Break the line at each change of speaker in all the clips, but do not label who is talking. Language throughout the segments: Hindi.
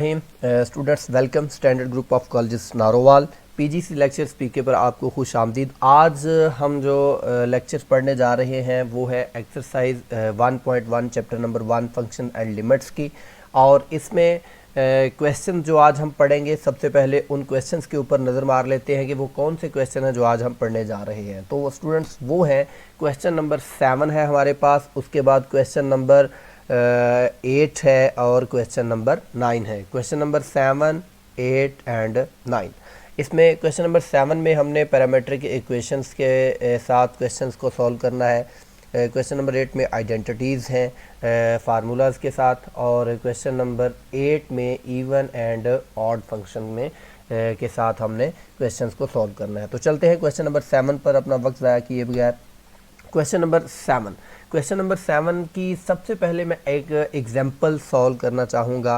Students welcome standard group of colleges Narowal PGC lecture speaker पर आपको खुश आमदीद। आज हम जो लेक्चर्स पढ़ने जा रहे हैं वो है exercise 1.1 chapter number 1 function and limits की। और इसमें क्वेश्चन जो आज हम पढ़ेंगे, सबसे पहले उन क्वेश्चंस के ऊपर नज़र मार लेते हैं कि वो कौन से क्वेश्चन हैं जो आज हम पढ़ने जा रहे हैं। तो वो स्टूडेंट्स वो हैं, क्वेश्चन नंबर 7 है हमारे पास, उसके बाद क्वेश्चन नंबर 8 है और क्वेश्चन नंबर 9 है। Question number 7, 8 and 9। इसमें क्वेश्चन नंबर 7 में हमने पैरामीट्रिक इक्वेशंस के साथ क्वेश्चंस को सॉल्व करना है। क्वेश्चन नंबर 8 में आइडेंटिटीज़ हैं फार्मूलाज के साथ, और क्वेश्चन नंबर 8 में इवन एंड ऑड फंक्शन में के साथ हमने क्वेश्चंस को सॉल्व करना है। तो चलते हैं क्वेश्चन नंबर 7 पर अपना वक्त ज़ाया किए बगैर। क्वेश्चन नंबर 7 की सबसे पहले मैं एक एग्जांपल सॉल्व करना चाहूँगा,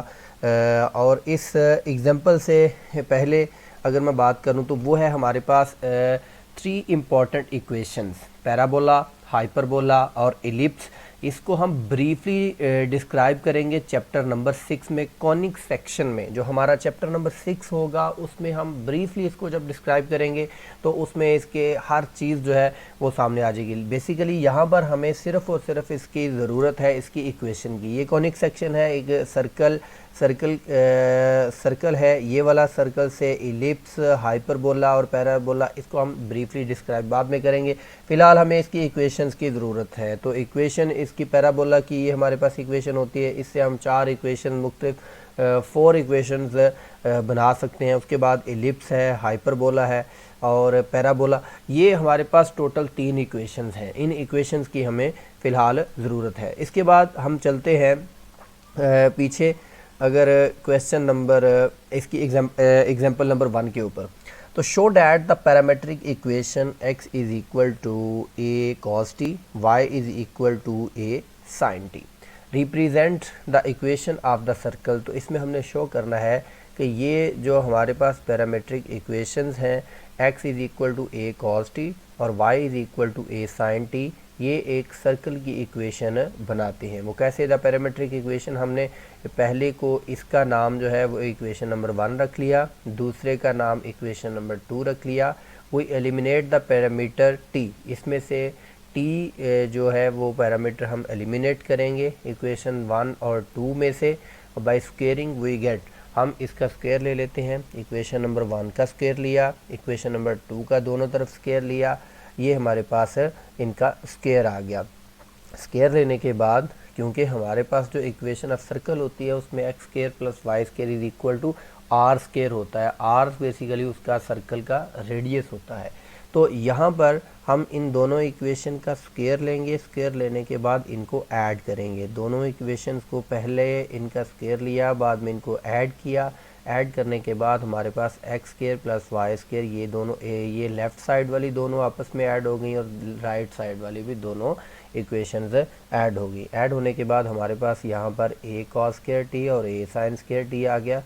और इस एग्जांपल से पहले अगर मैं बात करूँ तो वो है हमारे पास 3 इम्पॉर्टेंट इक्वेशंस, पैराबोला, हाइपरबोला और एलिप्स। इसको हम ब्रीफली डिस्क्राइब करेंगे चैप्टर नंबर 6 में, कॉनिक सेक्शन में। जो हमारा चैप्टर नंबर 6 होगा उसमें हम ब्रीफली इसको जब डिस्क्राइब करेंगे तो उसमें इसके हर चीज़ जो है वो सामने आ जाएगी। बेसिकली यहाँ पर हमें सिर्फ़ और सिर्फ इसकी ज़रूरत है इसकी इक्वेशन की। ये कॉनिक सेक्शन है, एक सर्कल है, ये वाला सर्कल से एलिप्स, हाइपरबोला और पैराबोला, इसको हम ब्रीफली डिस्क्राइब बाद में करेंगे। फ़िलहाल हमें इसकी इक्वेशंस की ज़रूरत है। तो इक्वेशन इसकी पैराबोला की ये हमारे पास इक्वेशन होती है, इससे हम 4 इक्वेशन मुख्तलिफ 4 इक्वेशंस बना सकते हैं। उसके बाद एलिप्स है, हाइपरबोला है और पैराबोला, ये हमारे पास टोटल 3 इक्वेशंस हैं। इन इक्वेशंस की हमें फ़िलहाल ज़रूरत है। इसके बाद हम चलते हैं पीछे, अगर क्वेश्चन नंबर इसकी एग्जाम्पल नंबर 1 के ऊपर। तो show that the parametric equation x is equal to a cos t, y is equal to a sin t, represent the equation of the circle. तो इसमें हमने शो करना है कि ये जो हमारे पास पैरामेट्रिक इक्वेशंस हैं, x is equal to a cos t और y is equal to a sin t, ये एक सर्कल की इक्वेशन बनाते हैं। वो कैसे? द पैरामेट्रिक इक्वेशन, हमने पहले को इसका नाम जो है वो इक्वेशन नंबर 1 रख लिया, दूसरे का नाम इक्वेशन नंबर 2 रख लिया। We eliminate the parameter t, इसमें से t जो है वो पैरामीटर हम एलिमिनेट करेंगे इक्वेशन 1 और 2 में से। बाय स्क्वेयरिंग वी गेट, हम इसका स्क्वायर ले लेते हैं। इक्वेशन नंबर 1 का स्क्वायर लिया, इक्वेशन नंबर 2 का दोनों तरफ स्क्वायर लिया, ये हमारे पास इनका स्क्वायर आ गया। स्क्वायर लेने के बाद, क्योंकि हमारे पास जो इक्वेशन ऑफ सर्कल होती है उसमें x square plus y square is equal to r square होता है। आर बेसिकली उसका सर्कल का रेडियस होता है। तो यहाँ पर हम इन दोनों इक्वेशन का स्क्वायर लेंगे, स्क्वायर लेने के बाद इनको ऐड करेंगे। दोनों इक्वेशंस को पहले इनका स्क्वायर लिया, बाद में इनको ऐड किया। ऐड करने के बाद हमारे पास x square plus y square, ये दोनों ये लेफ़्ट साइड वाली दोनों आपस में ऐड हो गई और राइट साइड वाली भी दोनों इक्वेशंस ऐड हो गई। ऐड होने के बाद हमारे पास यहाँ पर a cos स्क्वायर टी और a sin स्क्वायर टी आ गया।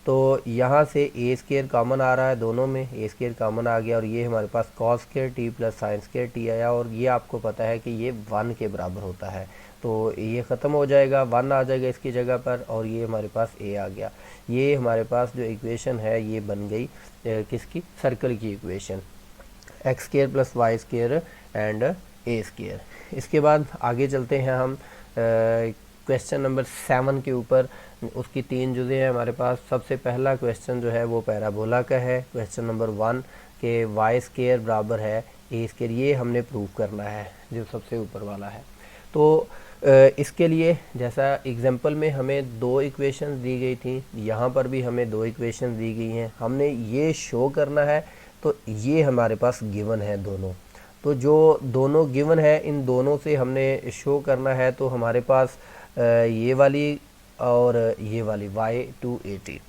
तो यहाँ से a स्क्वायर कॉमन आ रहा है, दोनों में a स्क्वायर कॉमन आ गया और ये हमारे पास cos square T plus sin square T आया, और ये आपको पता है कि ये 1 के बराबर होता है। तो ये ख़त्म हो जाएगा, 1 आ जाएगा इसकी जगह पर, और ये हमारे पास a आ गया। ये हमारे पास जो इक्वेशन है ये बन गई किसकी? सर्कल की equation, x square plus y square and a square. इसके बाद आगे चलते हैं हम क्वेश्चन नंबर 7 के ऊपर। उसकी 3 जुज़े हैं हमारे पास। सबसे पहला क्वेश्चन जो है वो पैराबोला का है। क्वेश्चन नंबर 1 के वाई स्क्वायर बराबर है ए स्क्वायर, ये हमने प्रूव करना है जो सबसे ऊपर वाला है। तो इसके लिए जैसा एग्जाम्पल में हमें 2 इक्वेशंस दी गई थी, यहाँ पर भी हमें 2 इक्वेशंस दी गई हैं, हमने ये शो करना है। तो ये हमारे पास गिवन है दोनों। तो जो दोनों गिवन है, इन दोनों से हमने शो करना है। तो हमारे पास ये वाली और ये वाली y280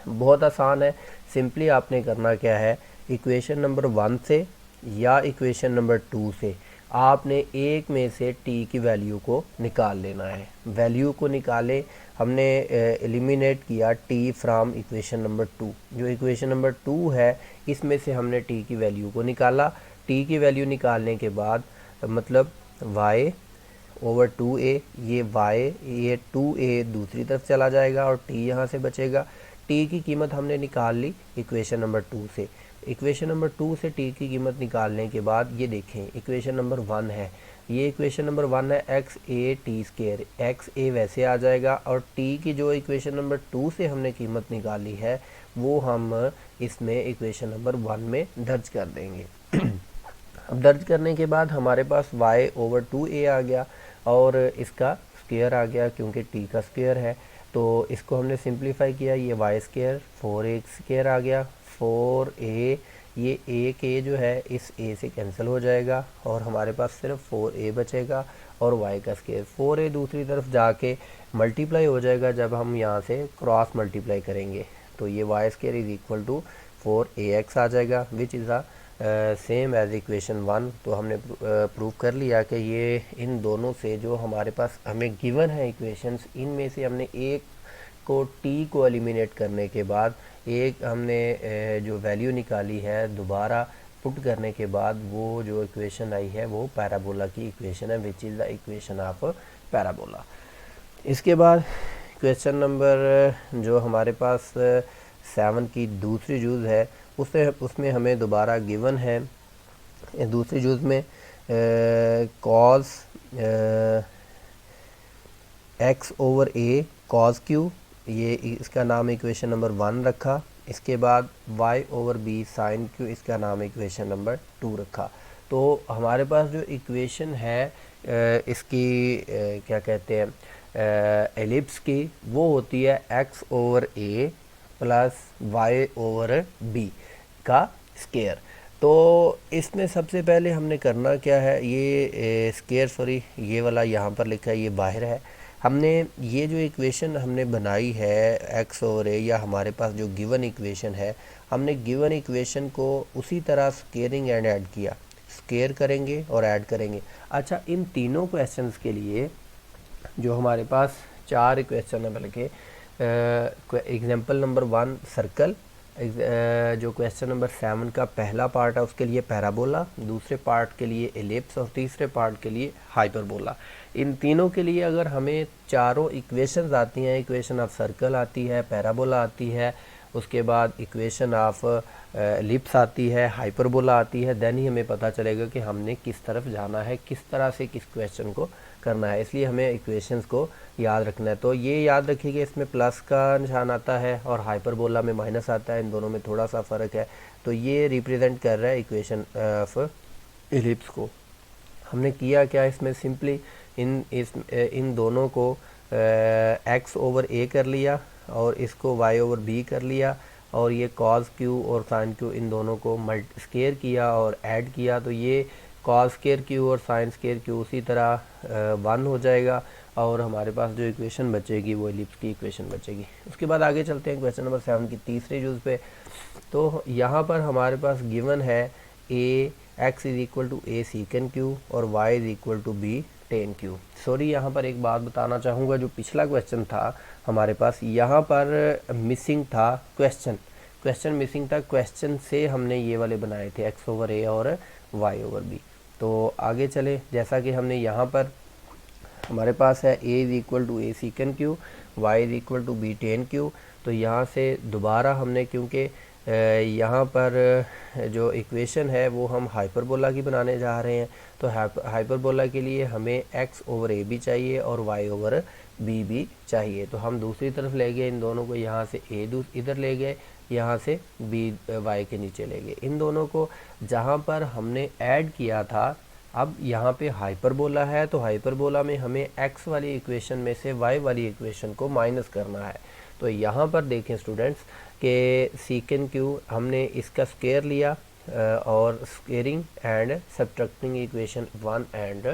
बहुत आसान है। सिंपली आपने करना क्या है, इक्वेशन नंबर 1 से या इक्वेशन नंबर 2 से आपने एक में से t की वैल्यू को निकाल लेना है। वैल्यू को निकाले, हमने एलिमिनेट किया t फ्राम इक्वेशन नंबर 2। जो इक्वेशन नंबर 2 है इसमें से हमने t की वैल्यू को निकाला। t की वैल्यू निकालने के बाद मतलब y ओवर 2a, ये y, ये 2a दूसरी तरफ चला जाएगा और t यहाँ से बचेगा। t की कीमत हमने निकाल ली इक्वेशन नंबर 2 से। इक्वेशन नंबर 2 से t की कीमत निकालने के बाद ये देखें इक्वेशन नंबर 1 है, ये इक्वेशन नंबर 1 है x a t square, x a वैसे आ जाएगा और t की जो इक्वेशन नंबर 2 से हमने कीमत निकाली है वो हम इसमें इक्वेशन नंबर 1 में दर्ज कर देंगे। अब दर्ज करने के बाद हमारे पास y ओवर 2a आ गया और इसका स्क्वायर आ गया क्योंकि t का स्क्वायर है, तो इसको हमने सिंप्लीफाई किया, ये y स्क्वायर 4a स्क्वायर आ गया, 4a, ये a के जो है इस a से कैंसिल हो जाएगा और हमारे पास सिर्फ 4a बचेगा और y का स्क्वायर 4a दूसरी तरफ जाके मल्टीप्लाई हो जाएगा जब हम यहाँ से क्रॉस मल्टीप्लाई करेंगे, तो ये y square is equal to 4ax आ जाएगा which is a same as equation 1। तो हमने प्रूव कर लिया कि ये इन दोनों से जो हमारे पास हमें गिवन है इक्वेशंस, इनमें से हमने एक को t को एलिमिनेट करने के बाद एक हमने जो वैल्यू निकाली है दोबारा पुट करने के बाद वो जो इक्वेशन आई है वो पैराबोला की इक्वेशन है which is the equation of parabola. इसके बाद क्वेश्चन नंबर जो हमारे पास 7 की दूसरी यूज़ है उसमें हमें दोबारा गिवन है दूसरी यूज़ में कॉस एक्स ओवर ए कॉस क्यू, ये इसका नाम इक्वेशन नंबर 1 रखा। इसके बाद y over b sine q, इसका नाम इक्वेशन नंबर 2 रखा। तो हमारे पास जो इक्वेशन है इसकी क्या कहते हैं एलिप्स की, वो होती है x over a plus y over b का स्केयर। तो इसमें सबसे पहले हमने करना क्या है, ये स्केयर सॉरी ये वाला यहाँ पर लिखा है ये बाहर है, हमने ये जो इक्वेशन हमने बनाई है x ओवर a या हमारे पास जो गिवन इक्वेशन है, हमने गिवन इक्वेशन को उसी तरह स्केयरिंग एंड ऐड किया, स्केयर करेंगे और ऐड करेंगे। अच्छा, इन तीनों क्वेश्चंस के लिए जो हमारे पास 4 क्वेश्चन है, बल्कि एग्जांपल नंबर 1 सर्कल, जो क्वेश्चन नंबर 7 का पहला पार्ट है उसके लिए पैराबोला, दूसरे पार्ट के लिए एलिप्स और तीसरे पार्ट के लिए हाइपरबोला। इन तीनों के लिए अगर हमें चारों इक्वेशंस आती हैं, इक्वेशन ऑफ सर्कल आती है, पैराबोला आती है, उसके बाद इक्वेशन ऑफ एलिप्स आती है, हाइपरबोला आती है, देन ही हमें पता चलेगा कि हमने किस तरफ जाना है, किस तरह से किस क्वेश्चन को करना है। इसलिए हमें इक्वेशंस को याद रखना है। तो ये याद रखिए कि इसमें प्लस का निशान आता है और हाइपरबोला में माइनस आता है, इन दोनों में थोड़ा सा फ़र्क है। तो ये रिप्रेजेंट कर रहा है इक्वेशन ऑफ एलिप्स को। हमने किया क्या, इसमें सिंपली इन दोनों को x ओवर a कर लिया और इसको y ओवर b कर लिया और ये cos q और sin q इन दोनों को स्केयर किया और ऐड किया, तो ये cos स्केयर q और sin स्केयर q उसी तरह 1 हो जाएगा और हमारे पास जो इक्वेशन बचेगी वो एलिप्स की इक्वेशन बचेगी। उसके बाद आगे चलते हैं क्वेश्चन नंबर 7 की तीसरे यूज़ पे। तो यहाँ पर हमारे पास गिवन है x is equal to a secant q और y is equal to b tan q. Sorry, यहाँ पर एक बात बताना चाहूँगा, जो पिछला क्वेश्चन था हमारे पास यहाँ पर मिसिंग था क्वेश्चन मिसिंग था, क्वेश्चन से हमने ये वाले बनाए थे x ओवर a और y ओवर b। तो आगे चले, जैसा कि हमने यहाँ पर हमारे पास है a is equal to a sec q, y is equal to b tan q. तो यहाँ से दोबारा हमने, क्योंकि यहाँ पर जो इक्वेशन है वो हम हाइपरबोला की बनाने जा रहे हैं, तो हाइपरबोला के लिए हमें x ओवर a भी चाहिए और y ओवर b भी चाहिए। तो हम दूसरी तरफ ले गए इन दोनों को, यहाँ से a इधर ले गए, यहाँ से b y के नीचे ले गए। इन दोनों को जहाँ पर हमने ऐड किया था, अब यहाँ पे हाइपरबोला है तो हाइपरबोला में हमें x वाली इक्वेशन में से y वाली इक्वेशन को माइनस करना है। तो यहाँ पर देखें स्टूडेंट्स के सीकन क्यू हमने इसका स्क्वायर लिया और squaring and subtracting equation 1 and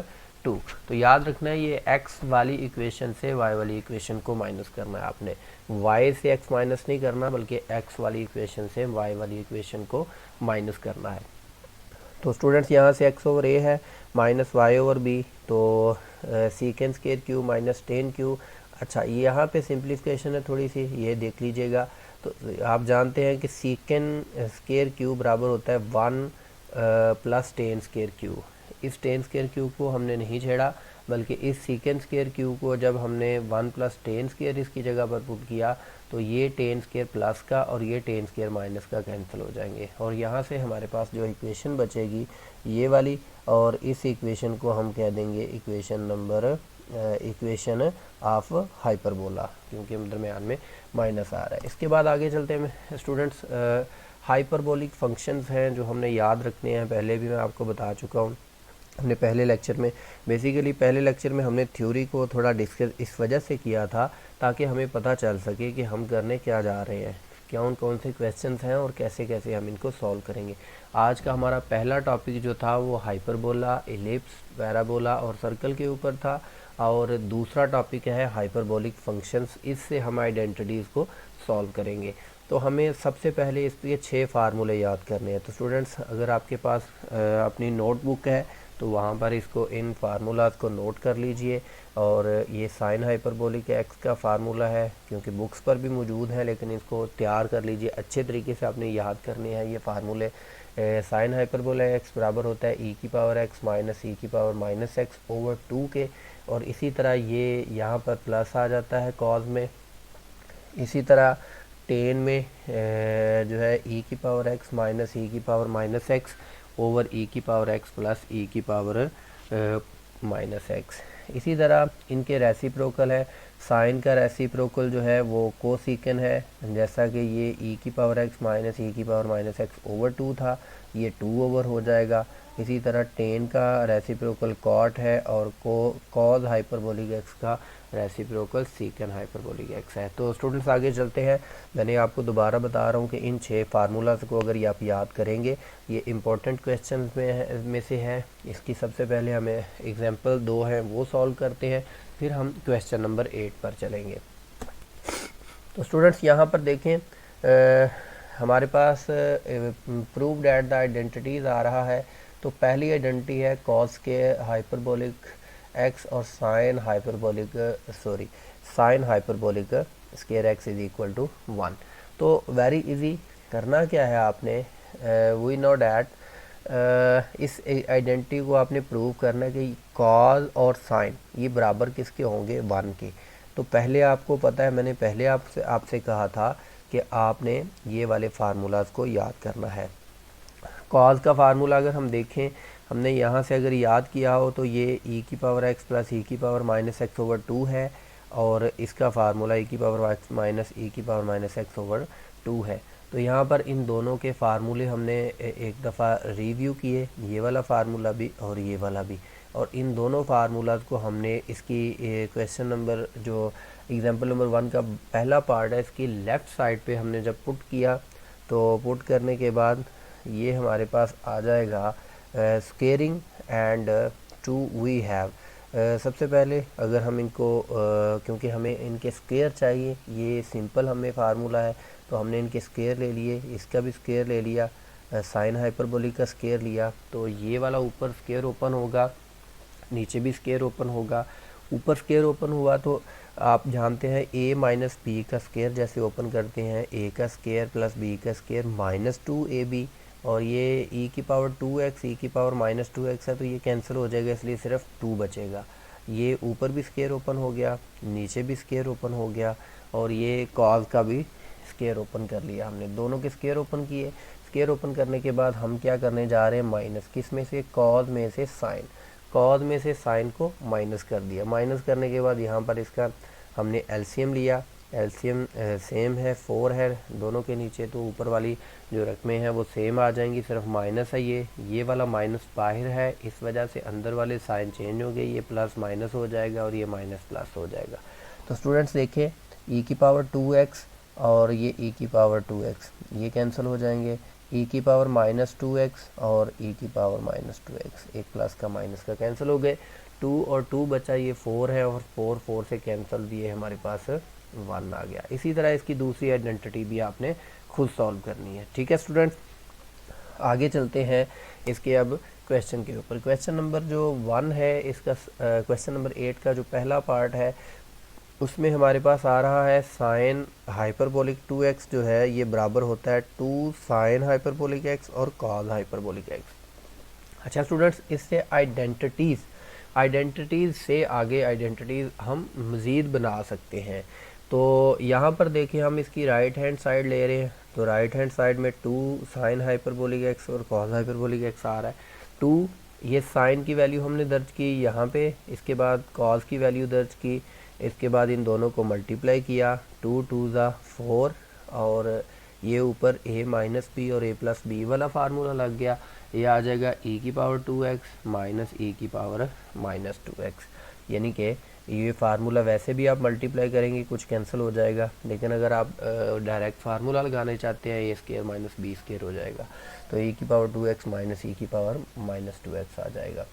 2। तो याद रखना है ये x वाली इक्वेशन से y वाली इक्वेशन को माइनस करना है आपने, y से x माइनस नहीं करना बल्कि x वाली इक्वेशन से y वाली इक्वेशन को माइनस करना है। तो स्टूडेंट्स यहाँ से x ओवर a है माइनस y ओवर b, तो secant square Q minus ten Q. अच्छा, ये यहाँ पे सिंप्लीफिकेशन है थोड़ी सी, ये देख लीजिएगा। तो आप जानते हैं कि सीकेंड स्क्वायर क्यू बराबर होता है 1 प्लस टेन स्क्वायर क्यू। इस टेन स्क्वायर क्यू को हमने नहीं छेड़ा बल्कि इस सीकेंड स्क्वायर क्यू को जब हमने 1 प्लस टेन स्क्वायर इसकी जगह पर पुट किया तो ये टेन स्क्वायर प्लस का और ये टेन स्क्वायर माइनस का कैंसिल हो जाएंगे, और यहाँ से हमारे पास जो इक्वेशन बचेगी ये वाली, और इस इक्वेशन को हम कह देंगे इक्वेशन ऑफ हाइपरबोला, क्योंकि दरमियान में माइनस आ रहा है। इसके बाद आगे चलते हैं स्टूडेंट्स, हाइपरबोलिक फंक्शंस हैं जो हमने याद रखने हैं, पहले भी मैं आपको बता चुका हूँ हमने पहले लेक्चर में। बेसिकली पहले लेक्चर में हमने थ्योरी को थोड़ा डिस्कस इस वजह से किया था ताकि हमें पता चल सके कि हम करने क्या जा रहे हैं, कौन से क्वेश्चंस हैं और कैसे कैसे हम इनको सॉल्व करेंगे। आज का हमारा पहला टॉपिक जो था वो हाइपरबोला, एलिप्स, पैराबोला और सर्कल के ऊपर था, और दूसरा टॉपिक है हाइपरबोलिक फंक्शंस। इससे हम आइडेंटिटीज़ को सॉल्व करेंगे। तो हमें सबसे पहले इसके 6 फार्मूले याद करने हैं। तो स्टूडेंट्स, अगर आपके पास अपनी नोटबुक है तो वहाँ पर इसको इन फार्मूलाज को नोट कर लीजिए। और ये साइन हाइपरबोलिक एक्स का फार्मूला है, क्योंकि बुक्स पर भी मौजूद है, लेकिन इसको तैयार कर लीजिए अच्छे तरीके से, आपने याद करने हैं ये फार्मूले। साइन हाइपरबोला एक्स बराबर होता है ई की पावर एक्स माइनस ई की पावर माइनस एक्स ओवर 2 के, और इसी तरह ये यहाँ पर प्लस आ जाता है कॉज में। इसी तरह टेन में जो है ई की पावर एक्स माइनस ई की पावर माइनस एक्स ओवर ई की पावर एक्स प्लस ई की पावर माइनस एक्स। इसी तरह इनके रेसिप्रोकल है, साइन का रेसिप्रोकल जो है वो कोसिकन है, जैसा कि ये ई की पावर एक्स माइनस ई की पावर माइनस एक्स ओवर 2 था, ये 2 ओवर हो जाएगा। इसी तरह टेन का रेसिप्रोकल कॉट है, और कॉज हाइपरबोलिक एक्स का रेसिप्रोकल सीकन हाइपरबोलिक एक्स है। तो स्टूडेंट्स आगे चलते हैं। मैंने आपको दोबारा बता रहा हूँ कि इन 6 फार्मूलाज को अगर ये आप याद करेंगे, ये इम्पोर्टेंट क्वेश्चन में से है। इसकी सबसे पहले हमें एग्जाम्पल 2 हैं वो सॉल्व करते हैं, फिर हम क्वेश्चन नंबर 8 पर चलेंगे। तो स्टूडेंट्स यहाँ पर देखें, हमारे पास प्रूव दैट द आइडेंटिटीज़ आ रहा है। तो पहली आइडेंटिटी है कॉस के हाइपरबोलिक एक्स और sine hyperbolic square x is equal to 1। तो वेरी इजी, करना क्या है आपने, वी नो डैट इस आइडेंटिटी को आपने प्रूव करना है कि कॉज और साइन ये बराबर किसके होंगे, 1 के। तो पहले आपको पता है, मैंने पहले आपसे कहा था कि आपने ये वाले फार्मूलाज को याद करना है। कॉज का फार्मूला अगर हम देखें, हमने यहाँ से अगर याद किया हो तो ये ई की पावर एक्स प्लस ई की पावर माइनस एक्स ओवर 2 है, और इसका फार्मूला ई की पावर एक्स माइनस ई की पावर माइनस एक्स ओवर 2 है। तो यहाँ पर इन दोनों के फार्मूले हमने एक दफ़ा रिव्यू किए, ये वाला फार्मूला भी और ये वाला भी, और इन दोनों फार्मूलाज को हमने इसकी क्वेश्चन नंबर जो एग्जांपल नंबर 1 का पहला पार्ट है, इसकी लेफ़्ट साइड पे हमने जब पुट किया, तो पुट करने के बाद ये हमारे पास आ जाएगा squaring and two we have. सबसे पहले अगर हम इनको क्योंकि हमें इनके स्केयर चाहिए, ये सिंपल हमें फार्मूला है, तो हमने इनके स्केयर ले लिए, इसका भी स्केयर ले लिया, साइन हाइपरबोलिक का स्केयर लिया। तो ये वाला ऊपर स्केयर ओपन होगा, नीचे भी स्केयर ओपन होगा। ऊपर स्केयर ओपन हुआ तो आप जानते हैं a माइनस बी का स्केयर जैसे ओपन करते हैं, a का स्केयर प्लस b का स्केयर माइनस 2ab, और ये e की पावर 2x e की पावर माइनस 2x है, तो ये कैंसिल हो जाएगा, इसलिए सिर्फ 2 बचेगा। ये ऊपर भी स्केयर ओपन हो गया, नीचे भी स्केयर ओपन हो गया, और ये कॉज का भी स्केयर ओपन कर लिया हमने, दोनों के स्केयर ओपन किए। स्केयर ओपन करने के बाद हम क्या करने जा रहे हैं, माइनस किस में से, कॉज में से साइन, कॉज में से साइन को माइनस कर दिया। माइनस करने के बाद यहाँ पर इसका हमने एलसीएम लिया, एलसीएम सेम है 4 है दोनों के नीचे, तो ऊपर वाली जो रकमें हैं वो सेम आ जाएंगी, सिर्फ माइनस है, ये वाला माइनस बाहर है, इस वजह से अंदर वाले साइन चेंज हो गए, ये प्लस माइनस हो जाएगा और ये माइनस प्लस हो जाएगा। तो स्टूडेंट्स देखिए, ई की पावर 2x और ये ई की पावर 2x ये कैंसिल हो जाएंगे, ई की पावर माइनस 2x और ई की पावर माइनस 2x, एक प्लस का माइनस का कैंसिल हो गए, 2 और 2 बचा, ये 4 है, और 4 से कैंसिल दिए हमारे पास 1 आ गया। इसी तरह इसकी दूसरी आइडेंटिटी भी आपने खुद सॉल्व करनी है। ठीक है स्टूडेंट्स, आगे चलते हैं इसके अब क्वेश्चन के ऊपर। क्वेश्चन नंबर जो 1 है इसका, क्वेश्चन नंबर 8 का जो पहला पार्ट है उसमें हमारे पास आ रहा है साइन हाइपरबोलिक 2x जो है ये बराबर होता है 2 साइन हाइपरबोलिक x और कॉस हाइपरबोलिक x। अच्छा स्टूडेंट्स, इससे आइडेंटिटीज़ आइडेंटिटीज़ से आगे आइडेंटिटीज़ हम मज़ीद बना सकते हैं। तो यहाँ पर देखिए हम इसकी राइट हैंड साइड ले रहे हैं, तो राइट हैंड साइड में 2 साइन हाइपरबोलिक एक्स और कॉस हाइपरबोलिक एक्स आ रहा है। 2 ये साइन की वैल्यू हमने दर्ज की यहाँ पे, इसके बाद कॉस की वैल्यू दर्ज की, इसके बाद इन दोनों को मल्टीप्लाई किया, 2 2 ज़ा 4 और ये ऊपर a माइनस बी और a प्लस बी वाला फार्मूला लग गया। ये आ जाएगा e की पावर 2x माइनस e की पावर माइनस 2x, यानी कि ये फार्मूला वैसे भी आप मल्टीप्लाई करेंगे कुछ कैंसिल हो जाएगा, लेकिन अगर आप डायरेक्ट फार्मूला लगाना चाहते हैं ए स्केयर माइनस बी स्केयर हो जाएगा, तो e की पावर 2x माइनस e की पावर माइनस 2x आ जाएगा।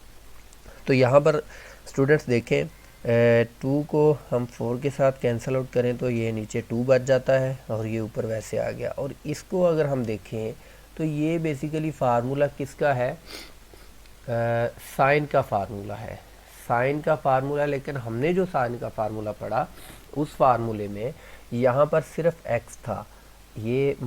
तो यहाँ पर स्टूडेंट्स देखें 2 को हम 4 के साथ कैंसिल आउट करें तो ये नीचे 2 बच जाता है और ये ऊपर वैसे आ गया। और इसको अगर हम देखें तो ये बेसिकली फार्मूला किसका है, साइन का फार्मूला है, साइन का फार्मूला। लेकिन हमने जो साइन का फार्मूला पढ़ा उस फार्मूले में यहाँ पर सिर्फ x था, ये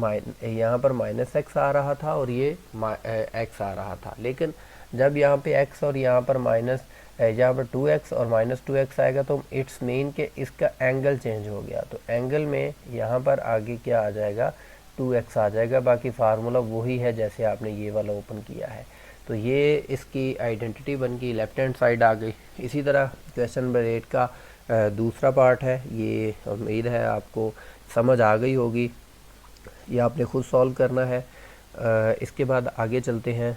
यहाँ पर माइनस एक्स आ रहा था और ये x आ रहा था। लेकिन जब यहाँ पे x और यहाँ पर माइनस यहाँ पर 2x और माइनस 2x आएगा तो इट्स मीन के इसका एंगल चेंज हो गया, तो एंगल में यहाँ पर आगे क्या आ जाएगा 2x आ जाएगा। बाकी फार्मूला वही है जैसे आपने ये वाला ओपन किया है। तो ये इसकी आइडेंटिटी बन गई, लेफ्ट हैंड साइड आ गई। इसी तरह क्वेश्चन नंबर 8 का दूसरा पार्ट है, ये उम्मीद है आपको समझ आ गई होगी, ये आपने खुद सॉल्व करना है। इसके बाद आगे चलते हैं।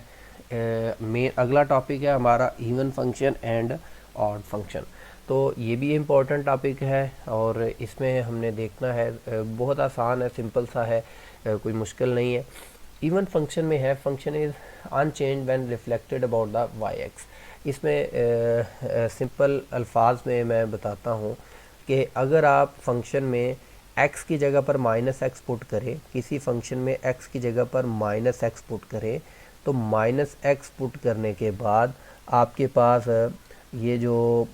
मेन अगला टॉपिक है हमारा even function and odd function. तो ये भी इम्पोर्टेंट टॉपिक है और इसमें हमने देखना है, बहुत आसान है, सिंपल सा है, कोई मुश्किल नहीं है। इवन फंक्शन में है function is unchanged when reflected about the y axis. इसमें सिंपल अल्फाज में मैं बताता हूँ कि अगर आप फंक्शन में x की जगह पर माइनस एक्स पुट करें, किसी फंक्शन में x की जगह पर माइनस एक्स पुट करें, तो माइनस एक्स पुट करने के बाद आपके पास ये जो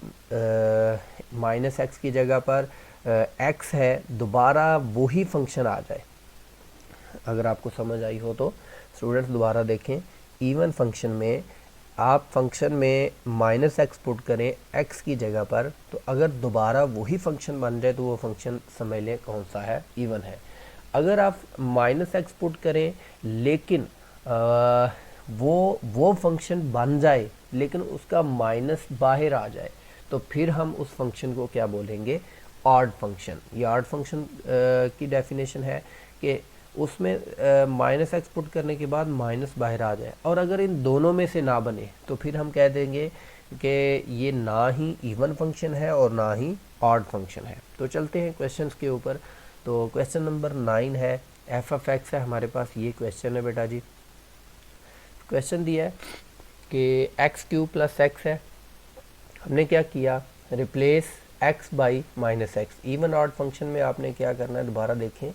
माइनस एक्स की जगह पर x है दोबारा वही फंक्शन आ जाए। अगर आपको समझ आई हो तो स्टूडेंट्स दोबारा देखें, इवन फंक्शन में आप फंक्शन में माइनस एक्स पुट करें x की जगह पर, तो अगर दोबारा वही फंक्शन बन जाए तो वो फंक्शन समझ लें कौन सा है, इवन है। अगर आप माइनस एक्स पुट करें लेकिन वो फंक्शन बन जाए लेकिन उसका माइनस बाहर आ जाए, तो फिर हम उस फंक्शन को क्या बोलेंगे, ऑड फंक्शन। ये ऑड फंक्शन की डेफिनेशन है कि उसमें माइनस एक्स पुट करने के बाद माइनस बाहर आ जाए, और अगर इन दोनों में से ना बने तो फिर हम कह देंगे कि ये ना ही इवन फंक्शन है और ना ही ऑड फंक्शन है। तो चलते हैं क्वेश्चंस के ऊपर। तो क्वेश्चन नंबर 9 है, एफ ऑफ एक्स है हमारे पास, ये क्वेश्चन है बेटा जी। क्वेश्चन दिया है कि एक्स क्यूब प्लस एक्स है, हमने क्या किया, replace x by minus x. Even odd function में आपने क्या करना है, दोबारा देखें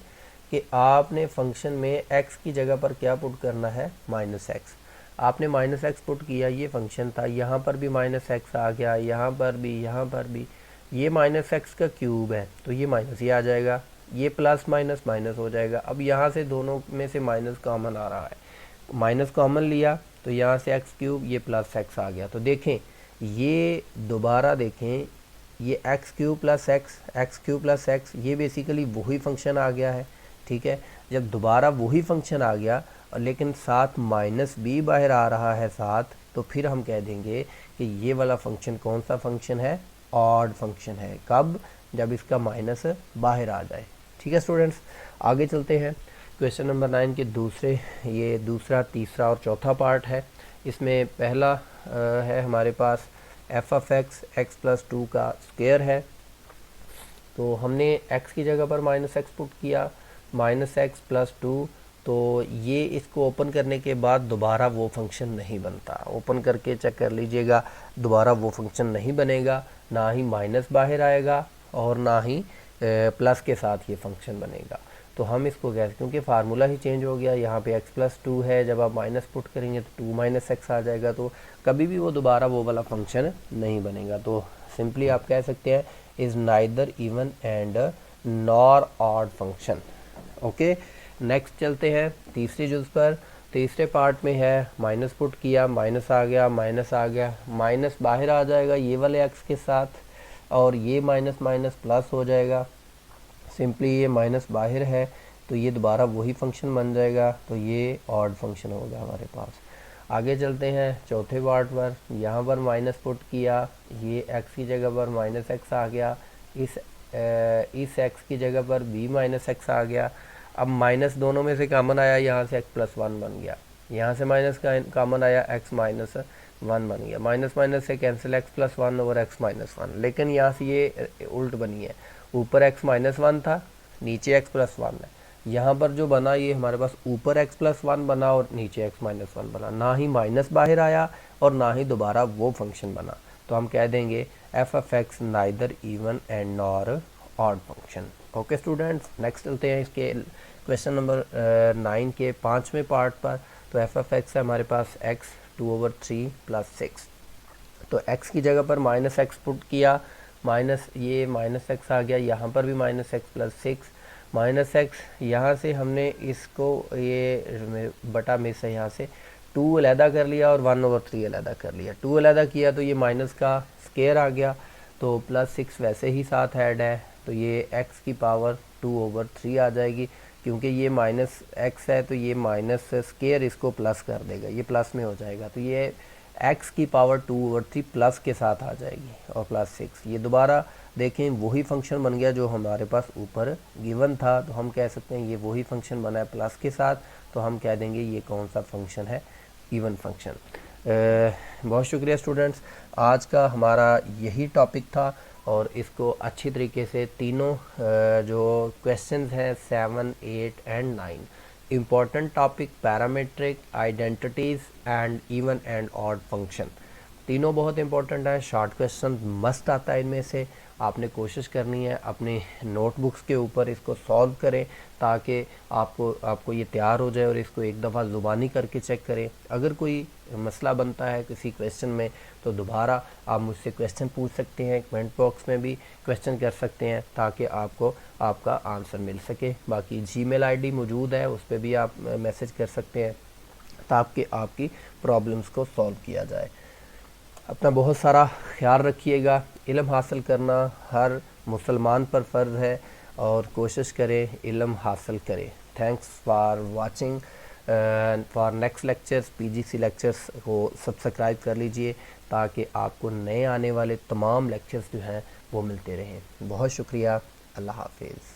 कि आपने फंक्शन में x की जगह पर क्या पुट करना है, माइनस एक्स। आपने माइनस एक्स पुट किया, ये फंक्शन था, यहाँ पर भी माइनस एक्स आ गया, यहाँ पर भी, यहाँ पर भी। ये माइनस एक्स का क्यूब है तो ये माइनस ही आ जाएगा, ये प्लस माइनस माइनस हो जाएगा। अब यहाँ से दोनों में से माइनस कॉमन आ रहा है, माइनस कॉमन लिया तो यहाँ से एक्स क्यूब, ये प्लस एक्स आ गया। तो देखें ये दोबारा देखें, ये x cube plus x cube plus x, ये बेसिकली वही फंक्शन आ गया है, ठीक है। जब दोबारा वही फंक्शन आ गया और लेकिन साथ माइनस बी बाहर आ रहा है साथ, तो फिर हम कह देंगे कि ये वाला फंक्शन कौन सा फंक्शन है, ऑड फंक्शन है। कब, जब इसका माइनस बाहर आ जाए, ठीक है स्टूडेंट्स। आगे चलते हैं क्वेश्चन नंबर 9 के ये दूसरा, तीसरा और चौथा पार्ट है। इसमें पहला है हमारे पास f of x, x plus 2 का स्क्वायर है। तो हमने एक्स की जगह पर माइनस एक्स पुट किया, माइनस एक्स प्लस 2, तो ये इसको ओपन करने के बाद दोबारा वो फंक्शन नहीं बनता। ओपन करके चेक कर लीजिएगा, दोबारा वो फंक्शन नहीं बनेगा, ना ही माइनस बाहर आएगा और ना ही प्लस के साथ ये फंक्शन बनेगा। तो हम इसको कैसे, क्योंकि फार्मूला ही चेंज हो गया, यहाँ पे x प्लस 2 है, जब आप माइनस पुट करेंगे तो 2 माइनस एक्स आ जाएगा, तो कभी भी वो दोबारा वो वाला फंक्शन नहीं बनेगा। तो सिंपली आप कह सकते हैं is neither even and nor odd function. Okay, next चलते हैं तीसरी जुज़ पर। तीसरे पार्ट में है माइनस पुट किया, माइनस आ गया, माइनस आ गया, माइनस बाहर आ जाएगा ये वाले एक्स के साथ, और ये माइनस माइनस प्लस हो जाएगा। सिंपली ये माइनस बाहर है तो ये दोबारा वही फंक्शन बन जाएगा, तो ये ऑड फंक्शन हो गया हमारे पास। आगे चलते हैं चौथे पार्ट पर। यहाँ पर माइनस पुट किया, ये एक्स की जगह पर माइनस एक्स आ गया, इस एक्स की जगह पर बी माइनस एक्स आ गया। अब माइनस दोनों में से कॉमन आया, यहाँ से एक्स प्लस वन बन गया, यहाँ से माइनस का कॉमन आया, एक्स माइनस वन बन गया। माइनस माइनस से cancel, x plus one over x minus one. लेकिन यहाँ से ये उल्ट बनी है, ऊपर एक्स माइनस वन था, नीचे एक्स प्लस वन है। यहाँ पर जो बना ये हमारे पास ऊपर एक्स प्लस वन बना और नीचे एक्स माइनस वन बना, ना ही माइनस बाहर आया और ना ही दोबारा वो फंक्शन बना। तो हम कह देंगे F of x neither even and nor odd function. Okay students, next चलते हैं इसके क्वेश्चन नंबर 9 के 5वें पार्ट पर। तो एफ ऑफ एक्स है हमारे पास एक्स 2/3 + 6। तो एक्स की जगह पर माइनस एक्स पुट किया, माइनस ये माइनस एक्स आ गया, यहाँ पर भी minus x plus 6, minus x यहाँ से हमने इसको ये बटा में से यहाँ से 2 अलहदा कर लिया और 1/3 अलहदा कर लिया। 2 अलहदा किया तो ये माइनस का स्केयर आ गया, तो प्लस 6 वैसे ही साथ ऐड है, तो ये x की पावर 2/3 आ जाएगी। क्योंकि ये माइनस एक्स है तो ये माइनस स्केयर इसको प्लस कर देगा, ये प्लस में हो जाएगा, तो ये x की पावर 2/3 प्लस के साथ आ जाएगी और प्लस 6। ये दोबारा देखें वही फंक्शन बन गया जो हमारे पास ऊपर गिवन था, तो हम कह सकते हैं ये वही फंक्शन बना है प्लस के साथ, तो हम कह देंगे ये कौन सा फंक्शन है, इवन फंक्शन। बहुत शुक्रिया स्टूडेंट्स, आज का हमारा यही टॉपिक था और इसको अच्छी तरीके से तीनों जो क्वेश्चंस हैं 7, 8 and 9 important topic, parametric, identities and even and odd function, तीनों बहुत इंपॉर्टेंट है। शॉर्ट क्वेश्चन मस्ट आता है इनमें से, आपने कोशिश करनी है अपने नोटबुक्स के ऊपर इसको सॉल्व करें ताकि आपको ये तैयार हो जाए और इसको एक दफ़ा ज़ुबानी करके चेक करें। अगर कोई मसला बनता है किसी क्वेश्चन में तो दोबारा आप मुझसे क्वेश्चन पूछ सकते हैं, कमेंट बॉक्स में भी क्वेश्चन कर सकते हैं ताकि आपको आपका आंसर मिल सके। बाकी जीमेल आईडी मौजूद है, उस पर भी आप मैसेज कर सकते हैं ताकि आपकी प्रॉब्लम्स को सॉल्व किया जाए। अपना बहुत सारा ख्याल रखिएगा। इल्म हासिल करना हर मुसलमान पर फ़र्ज़ है और कोशिश करें इल्म हासिल करें। Thanks for watching. For next lectures PGC lectures को सब्सक्राइब कर लीजिए ताकि आपको नए आने वाले तमाम लेक्चर्स जो हैं वो मिलते रहें। बहुत शुक्रिया, अल्लाह हाफिज़।